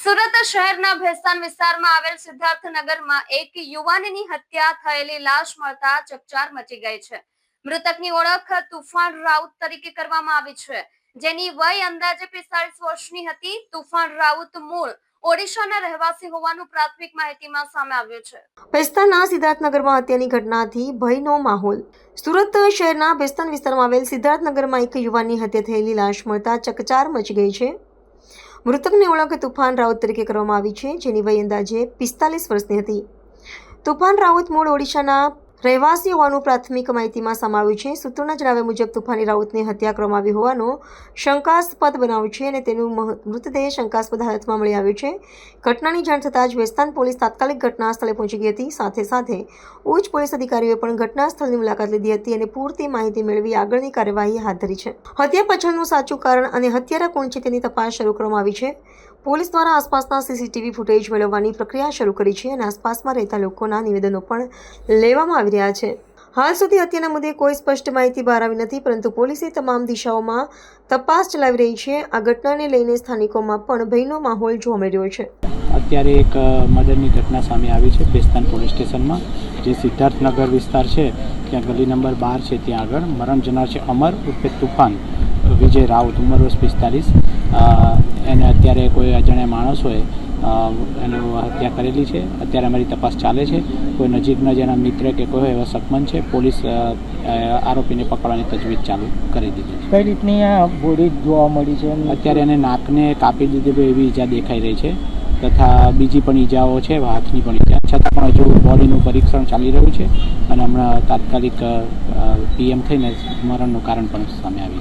સુરત શહેરના ભેસ્તાન વિસ્તારમાં આવેલ સિદ્ધાર્થનગરમાં એક યુવાનની હત્યા થયેલી લાશ મળતા ચકચાર મચી ગઈ છે। મૃતકની ઓળખ તુફાન રાઉત તરીકે કરવામાં આવી છે, જેની વય અંદાજે 45 વર્ષની હતી। તુફાન રાઉત મૂળ ઓડિશાના રહેવાસી હોવાનું પ્રાથમિક માહિતીમાં સામે આવ્યું છે। ભેસ્તાનના સિદ્ધાર્થનગરમાં હત્યાની ઘટનાથી ભયનો માહોલ। સુરત શહેરના ભેસ્તાન વિસ્તારમાં આવેલ સિદ્ધાર્થનગરમાં એક યુવાનની હત્યા થયેલી લાશ મળતા ચકચાર મચી ગઈ છે। મૃતકની ઓળખ તુફાન રાઉત તરીકે કરવામાં આવી છે, જેની વય અંદાજે 45 વર્ષની હતી। તુફાન રાઉત મૂળ ઓડિશાના રહેવાસી હોવાનું પ્રાથમિક માહિતીમાં સામે આવ્યું છે। સૂત્રોના જણાવ્યા મુજબ તુફાની રાઉતની હત્યા કરવામાં આવી હોવાનો શંકાસ્પદ બનાવ છે અને તેનું મૃતદેહ શંકાસ્પદ હાલતમાં મળી આવ્યો છે। ઘટનાની જાણ થતાં જ ભેસ્તાન પોલીસ તાત્કાલિક ઘટના સ્થળે પહોંચી ગઈ હતી। સાથે સાથે ઉચ્ચ પોલીસ અધિકારીઓએ પણ ઘટના સ્થળની મુલાકાત લીધી હતી અને પૂરતી માહિતી મેળવી આગળની કાર્યવાહી હાથ ધરી છે। હત્યા પાછળનું સાચું કારણ અને હત્યારા કોણ છે તેની તપાસ શરૂ કરવામાં આવી છે। પોલીસ દ્વારા આસપાસના સીસીટીવી ફૂટેજ મેળવવાની પ્રક્રિયા શરૂ કરી છે અને આસપાસમાં રહેતા લોકોના નિવેદનો પણ લેવામાં આવી રહ્યા છે। હાલ સુધી હત્યાના મુદ્દે કોઈ સ્પષ્ટ માહિતી બહાર આવી નથી, પરંતુ પોલીસે તમામ દિશાઓમાં તપાસ ચલાવી રહી છે। આ ઘટનાને લઈને સ્થાનિકોમાં પણ ભયનો માહોલ જોવા મળી રહ્યો છે। અત્યારે એક મર્ડરની ઘટના સામે આવી છે ભેસ્તાન પોલીસ સ્ટેશનમાં, જે સિદ્ધાર્થનગર વિસ્તાર છે ત્યાં ગલી નંબર 12 છે, ત્યાં આગળ મરણ જનાર છે અમર ઉર્ફે તુફાન વિજય રાઉત, ઉંમર વર્ષ 45। એને અત્યારે કોઈ અજાણ્યા માણસોએ એનું હત્યા કરેલી છે। અત્યારે અમારી તપાસ ચાલે છે। કોઈ નજીકના જેના મિત્ર કે કોઈ એવા સકમંદ છે, પોલીસ આરોપીને પકડવાની તજવીજ ચાલુ કરી દીધી છે। કઈ રીતની આ બોડી જોવા મળી છે? અત્યારે એને નાકને કાપી દીધી એવી ઈજા દેખાઈ રહી છે, તથા બીજી પણ ઈજાઓ છે, હાથની પણ ઈજા, છતાં પણ હજુ બોડીનું પરીક્ષણ ચાલી રહ્યું છે અને હમણાં તાત્કાલિક પીએમ થઈને મરણનું કારણ પણ સામે આવી